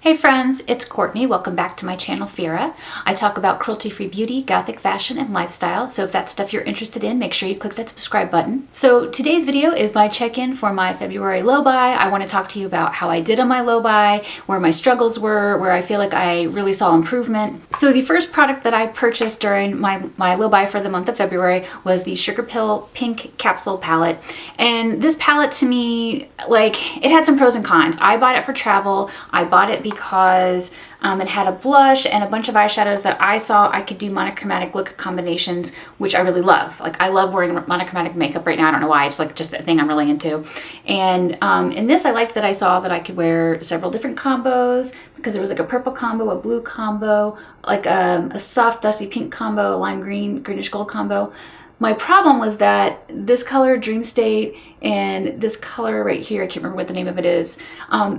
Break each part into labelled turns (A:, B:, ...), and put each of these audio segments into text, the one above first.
A: Hey friends, it's Courtney. Welcome back to my channel, Phyrra. I talk about cruelty-free beauty, gothic fashion, and lifestyle. So if that's stuff you're interested in, make sure you click that subscribe button. So today's video is my check-in for my February low buy. I want to talk to you about how I did on my low buy, where my struggles were, where I feel like I really saw improvement. So the first product that I purchased during my low buy for the month of February was the Sugarpill Pink Capsule Palette. And this palette to me, it had some pros and cons. I bought it for travel. I bought it because it had a blush and a bunch of eyeshadows that I saw I could do monochromatic look combinations, which I really love. I love wearing monochromatic makeup right now. I don't know why. It's just a thing I'm really into. And in this, I liked that I saw that I could wear several different combos because there was a purple combo, a blue combo, a soft dusty pink combo, a lime green, greenish gold combo. My problem was that this color, Dream State, and this color right here, I can't remember what the name of it is,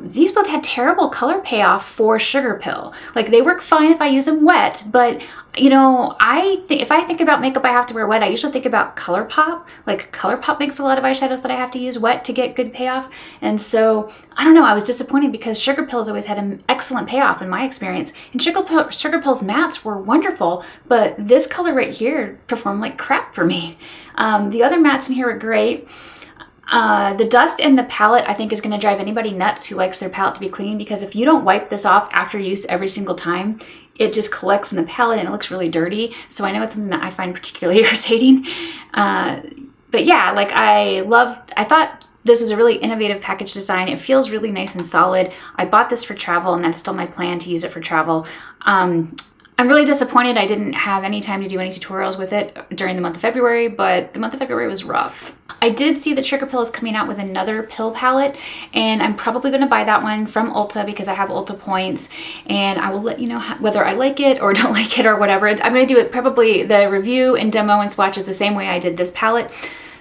A: these both had terrible color payoff for Sugarpill. They work fine if I use them wet, but you know, if I think about makeup I have to wear wet, I usually think about ColourPop. ColourPop makes a lot of eyeshadows that I have to use wet to get good payoff. And so, I don't know, I was disappointed because Sugarpill's always had an excellent payoff in my experience. And Sugarpill's mattes were wonderful, but this color right here performed like crap for me. The other mattes in here are great. The dust in the palette I think is going to drive anybody nuts who likes their palette to be clean, because if you don't wipe this off after use every single time, it just collects in the palette and it looks really dirty. So I know it's something that I find particularly irritating. But yeah, I thought this was a really innovative package design. It feels really nice and solid. I bought this for travel and that's still my plan to use it for travel. I'm really disappointed I didn't have any time to do any tutorials with it during the month of February, but the month of February was rough. I did see that Sugarpill is coming out with another pill palette, and I'm probably going to buy that one from Ulta because I have Ulta points, and I will let you know whether I like it or don't like it or whatever. I'm going to do it probably the review and demo and swatches the same way I did this palette.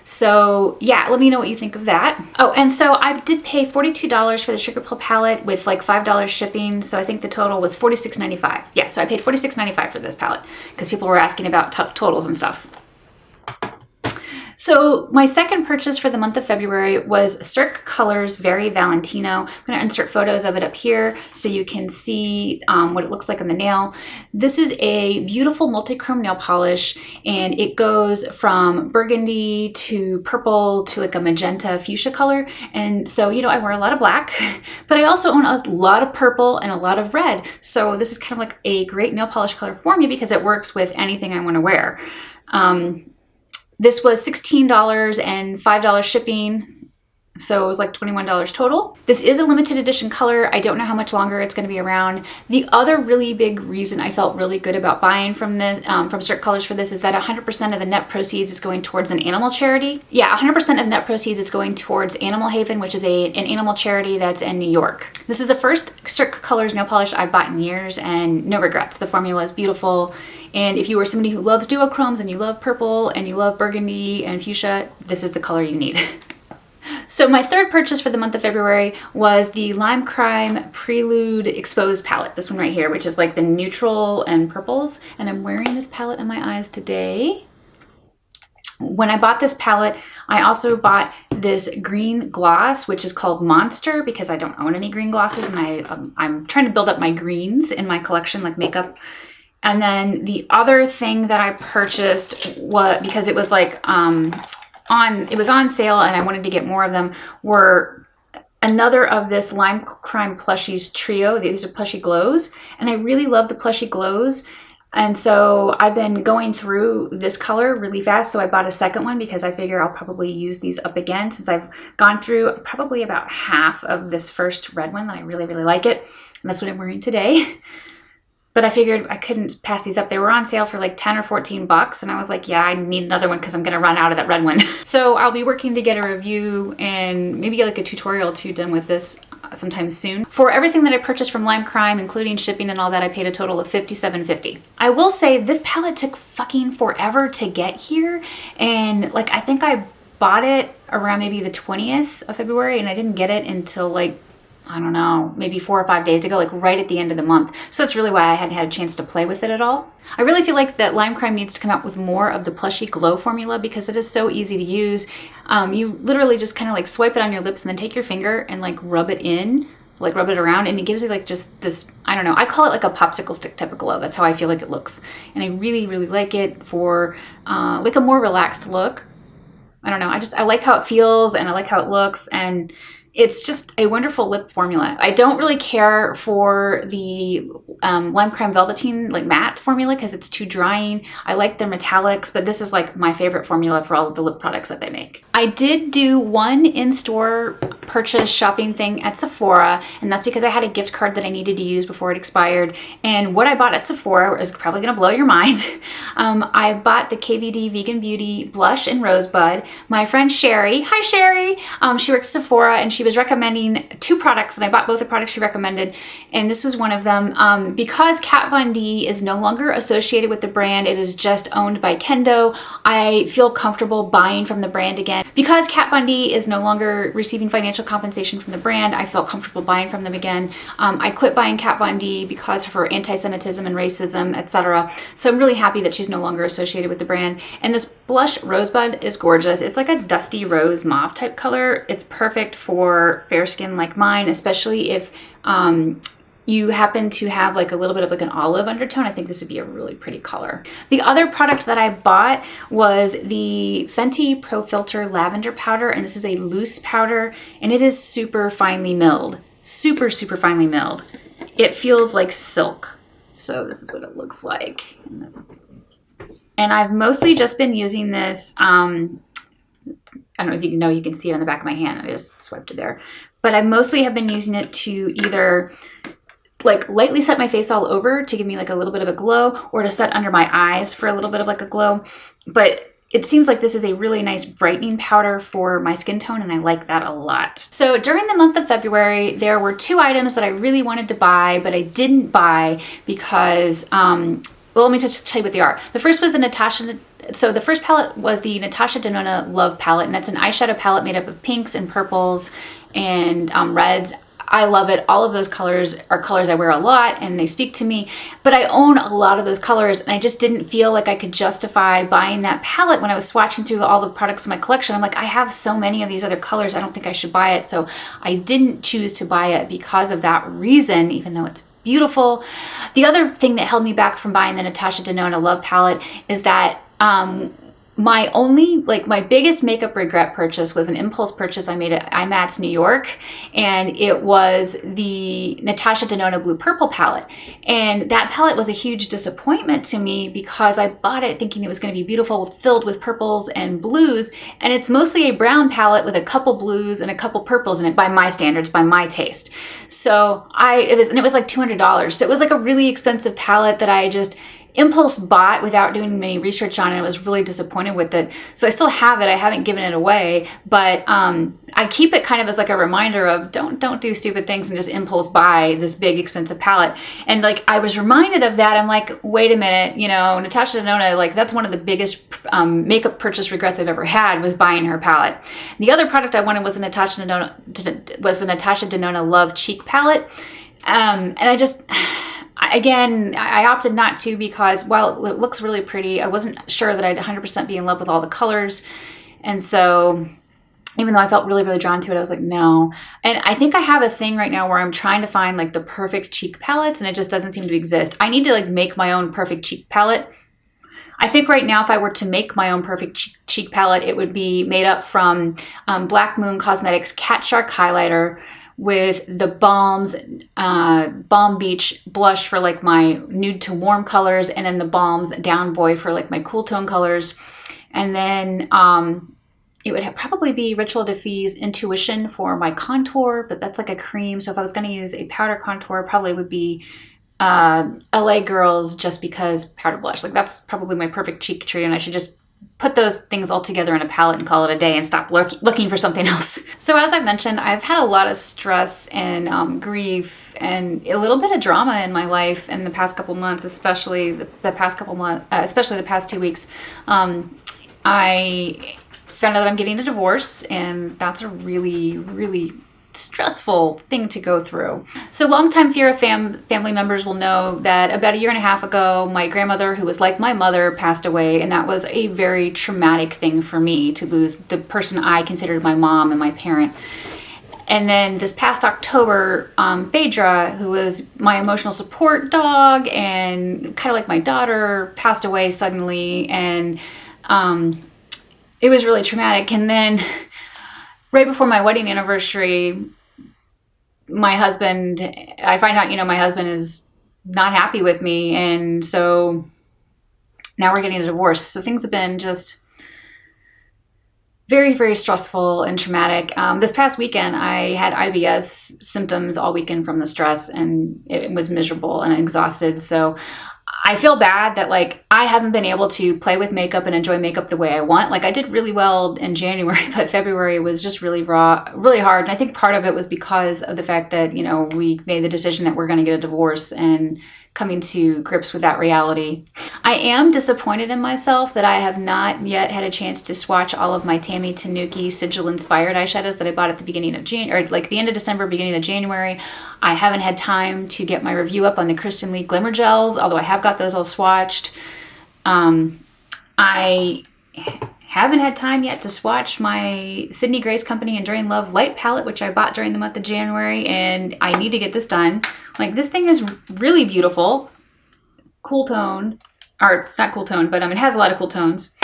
A: So yeah, let me know what you think of that. Oh, and so I did pay $42 for the Sugarpill palette with $5 shipping. So I think the total was $46.95. Yeah, so I paid $46.95 for this palette because people were asking about totals and stuff. So my second purchase for the month of February was Cert Colors Very Valentino. I'm going to insert photos of it up here so you can see what it looks like on the nail. This is a beautiful multi-chrome nail polish, and it goes from burgundy to purple to a magenta fuchsia color. And so, you know, I wear a lot of black, but I also own a lot of purple and a lot of red. So this is kind of a great nail polish color for me because it works with anything I want to wear. This was $16 and $5 shipping, so it was $21 total. This is a limited edition color. I don't know how much longer it's going to be around. The other really big reason I felt really good about buying from Cert Colors for this is that 100% of the net proceeds is going towards an animal charity. Yeah, 100% of net proceeds is going towards Animal Haven, which is an animal charity that's in New York. This is the first Cert Colors nail polish I've bought in years, and no regrets. The formula is beautiful. And if you are somebody who loves duochromes and you love purple and you love burgundy and fuchsia, this is the color you need. So my third purchase for the month of February was the Lime Crime Prelude Exposed palette. This one right here, which is the neutral and purples. And I'm wearing this palette on my eyes today. When I bought this palette, I also bought this green gloss, which is called Monster, because I don't own any green glosses, and I'm trying to build up my greens in my collection, like makeup. And then the other thing that I purchased was, because it was it was on sale and I wanted to get more of them, were another of this Lime Crime Plushies trio. These are plushie glows, and I really love the plushie glows. And so I've been going through this color really fast, so I bought a second one because I figure I'll probably use these up again since I've gone through probably about half of this first red one that I really, really like it. And that's what I'm wearing today. But I figured I couldn't pass these up. They were on sale for 10 or 14 bucks. And I was like, yeah, I need another one because I'm going to run out of that red one. So I'll be working to get a review and maybe a tutorial too done with this sometime soon. For everything that I purchased from Lime Crime, including shipping and all that, I paid a total of $57.50. I will say this palette took fucking forever to get here. And I think I bought it around maybe the 20th of February and I didn't get it until I don't know, maybe 4 or 5 days ago, right at the end of the month. So that's really why I hadn't had a chance to play with it at all. I really feel like that Lime Crime needs to come out with more of the plushy glow formula because it is so easy to use. You literally just kind of swipe it on your lips and then take your finger and rub it in like rub it around, and it gives you like just this, I don't know, I call it like a popsicle stick type of glow. That's how I feel like it looks. And I really, really like it for like a more relaxed look. I don't know. I like how it feels and I like how it looks, and it's just a wonderful lip formula. I don't really care for the Lime Crime Velveteen like matte formula because it's too drying. I like their metallics, but this is like my favorite formula for all of the lip products that they make. I did do one in-store purchase shopping thing at Sephora, and that's because I had a gift card that I needed to use before it expired. And what I bought at Sephora is probably going to blow your mind. I bought the KVD Vegan Beauty Blush in Rosebud. My friend Sherry, hi Sherry, she works at Sephora, and she was recommending 2 products, and I bought both the products she recommended, and this was one of them. Because Kat Von D is no longer associated with the brand, it is just owned by Kendo, I feel comfortable buying from the brand again. Because Kat Von D is no longer receiving financial compensation from the brand, I felt comfortable buying from them again. I quit buying Kat Von D because of her anti-Semitism and racism, etc. So I'm really happy that she's no longer associated with the brand. And this blush Rosebud is gorgeous. It's like a dusty rose mauve type color. It's perfect for fair skin like mine, especially if you happen to have like a little bit of like an olive undertone. I think this would be a really pretty color. The other product that I bought was the Fenty Pro Filter Lavender Powder, and this is a loose powder, and it is super finely milled. Super, super finely milled. It feels like silk. So this is what it looks like. And I've mostly just been using this, I don't know if you can see it on the back of my hand. I just swiped it there. But I mostly have been using it to either like lightly set my face all over to give me like a little bit of a glow, or to set under my eyes for a little bit of like a glow. But it seems like this is a really nice brightening powder for my skin tone, and I like that a lot. So during the month of February, there were 2 items that I really wanted to buy, but I didn't buy because, well, let me just tell you what they are. The first was the the first palette was the Natasha Denona Love palette, and that's an eyeshadow palette made up of pinks and purples and reds. I love it. All of those colors are colors I wear a lot, and they speak to me, but I own a lot of those colors, and I just didn't feel like I could justify buying that palette when I was swatching through all the products in my collection. I'm like, I have so many of these other colors, I don't think I should buy it. So I didn't choose to buy it because of that reason, even though it's beautiful. The other thing that held me back from buying the Natasha Denona Love palette is that my biggest makeup regret purchase was an impulse purchase I made at IMATS New York, and it was the Natasha Denona Blue Purple palette. And that palette was a huge disappointment to me because I bought it thinking it was going to be beautiful, filled with purples and blues, and it's mostly a brown palette with a couple blues and a couple purples in it by my standards, by my taste. So it was like $200. So it was like a really expensive palette that I just impulse bought without doing any research on it. I was really disappointed with it. So I still have it. I haven't given it away, but I keep it kind of as like a reminder of don't do stupid things and just impulse buy this big expensive palette. And like I was reminded of that. I'm like, wait a minute, Natasha Denona, like that's one of the biggest makeup purchase regrets I've ever had, was buying her palette. The other product I wanted was the Natasha Denona Love Cheek palette. And I opted not to because while it looks really pretty, I wasn't sure that I'd 100% be in love with all the colors. And so even though I felt really, really drawn to it, I was like, no. And I think I have a thing right now where I'm trying to find like the perfect cheek palettes, and it just doesn't seem to exist. I need to like make my own perfect cheek palette. I think right now if I were to make my own perfect cheek palette, it would be made up from Black Moon Cosmetics Cat Shark Highlighter, with the Balm Beach blush for like my nude to warm colors, and then the Balms Down Boy for like my cool tone colors. And then it would probably be Ritual Diffuse Intuition for my contour, but that's like a cream. So if I was going to use a powder contour, probably would be LA Girls Just Because powder blush. Like that's probably my perfect cheek trio, and I should just put those things all together in a palette and call it a day and stop looking for something else. So as I mentioned, I've had a lot of stress and grief and a little bit of drama in my life in the past couple months, especially the past 2 weeks. I found out that I'm getting a divorce, and that's a really, really stressful thing to go through. So longtime Phyrra family members will know that about 1.5 years ago, my grandmother, who was like my mother, passed away, and that was a very traumatic thing for me to lose the person I considered my mom and my parent. And then this past October, Phyrra, who was my emotional support dog and kind of like my daughter, passed away suddenly, and it was really traumatic. And then right before my wedding anniversary, I find out, my husband is not happy with me, and so now we're getting a divorce. So things have been just very, very stressful and traumatic. This past weekend, I had IBS symptoms all weekend from the stress, and it was miserable and exhausted. So I feel bad that I haven't been able to play with makeup and enjoy makeup the way I want. I did really well in January, but February was just really really hard. And I think part of it was because of the fact that, we made the decision that we're going to get a divorce, and coming to grips with that reality. I am disappointed in myself that I have not yet had a chance to swatch all of my Tammy Tanuki Sigil inspired eyeshadows that I bought at the beginning of January, or the end of December, beginning of January. I haven't had time to get my review up on the Kristen Leigh Glimmer gels, although I have got those all swatched. I haven't had time yet to swatch my Sydney Grace Company Enduring Love Light palette, which I bought during the month of January, and I need to get this done. This thing is really beautiful. Cool tone. Or it's not cool tone, but it has a lot of cool tones.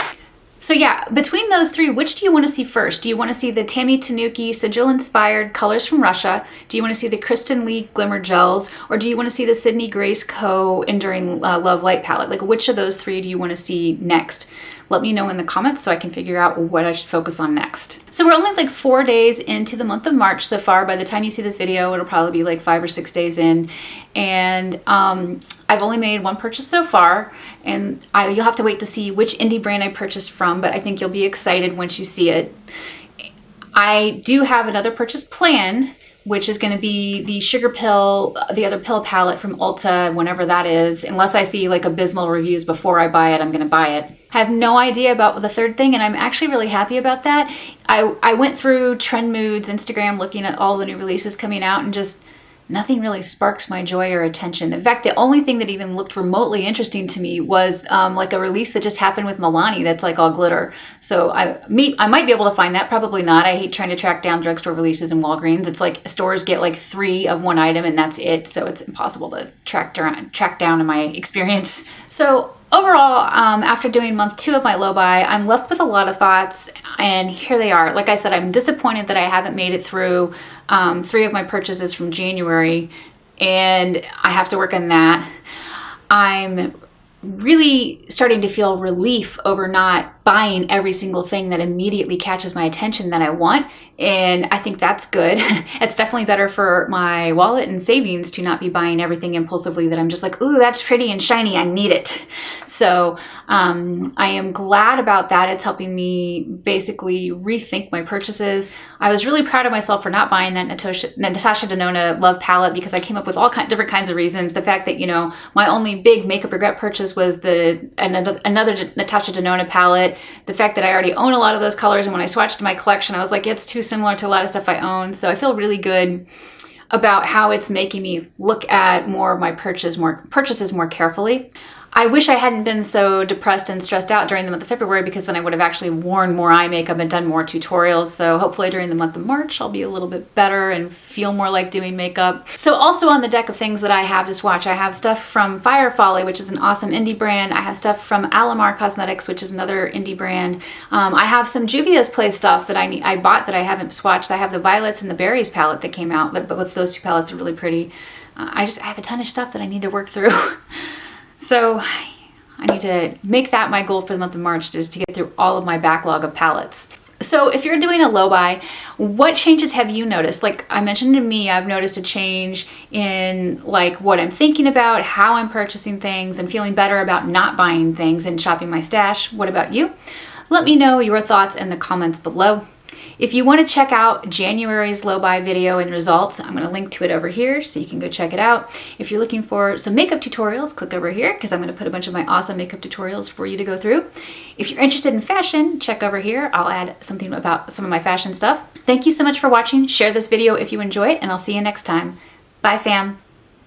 A: So yeah, between those three, which do you want to see first? Do you want to see the Tammy Tanuki Sigil inspired colors from Russia? Do you want to see the Kristen Leigh Glimmer gels? Or do you want to see the Sydney Grace Co. Enduring Love Light palette? Which of those three do you want to see next? Let me know in the comments so I can figure out what I should focus on next. So we're only 4 days into the month of March so far. By the time you see this video, it'll probably be 5 or 6 days in. And I've only made one purchase so far, and you'll have to wait to see which indie brand I purchased from, but I think you'll be excited once you see it. I do have another purchase planned, which is going to be the Sugarpill, the other pill palette from Ulta, whenever that is. Unless I see abysmal reviews before I buy it, I'm going to buy it. I have no idea about the third thing, and I'm actually really happy about that. I went through Trend Moods Instagram looking at all the new releases coming out, and just nothing really sparks my joy or attention. In fact, the only thing that even looked remotely interesting to me was a release that just happened with Milani that's all glitter. So I might be able to find that, probably not. I hate trying to track down drugstore releases in Walgreens. It's stores get 3 of one item and that's it. So it's impossible to track down in my experience. So overall, after doing month 2 of my low buy, I'm left with a lot of thoughts, and here they are. Like I said, I'm disappointed that I haven't made it through 3 of my purchases from January, and I have to work on that. I'm really starting to feel relief over not buying every single thing that immediately catches my attention that I want, and I think that's good. It's definitely better for my wallet and savings to not be buying everything impulsively that I'm just ooh, that's pretty and shiny, I need it. So I am glad about that. It's helping me basically rethink my purchases. I was really proud of myself for not buying that Natasha Denona Love palette, because I came up with all different kinds of reasons. The fact that, my only big makeup regret purchase was another Natasha Denona palette. The fact that I already own a lot of those colors, and when I swatched my collection, I was it's too similar to a lot of stuff I own. So I feel really good about how it's making me look at more of my purchases more carefully. I wish I hadn't been so depressed and stressed out during the month of February, because then I would have actually worn more eye makeup and done more tutorials. So hopefully during the month of March, I'll be a little bit better and feel more like doing makeup. So also on the deck of things that I have to swatch, I have stuff from Folly, which is an awesome indie brand. I have stuff from Alamar Cosmetics, which is another indie brand. I have some Juvias Play stuff that I bought that I haven't swatched. I have the Violets and the Berries palette that came out, but both those 2 palettes are really pretty. I have a ton of stuff that I need to work through. So I need to make that my goal for the month of March, just to get through all of my backlog of palettes. So if you're doing a low buy, what changes have you noticed? I mentioned to me, I've noticed a change in what I'm thinking about, how I'm purchasing things, and feeling better about not buying things and shopping my stash. What about you? Let me know your thoughts in the comments below. If you want to check out January's low buy video and results, I'm going to link to it over here so you can go check it out. If you're looking for some makeup tutorials, click over here, because I'm going to put a bunch of my awesome makeup tutorials for you to go through. If you're interested in fashion, check over here. I'll add something about some of my fashion stuff. Thank you so much for watching. Share this video if you enjoy it, and I'll see you next time. Bye, fam.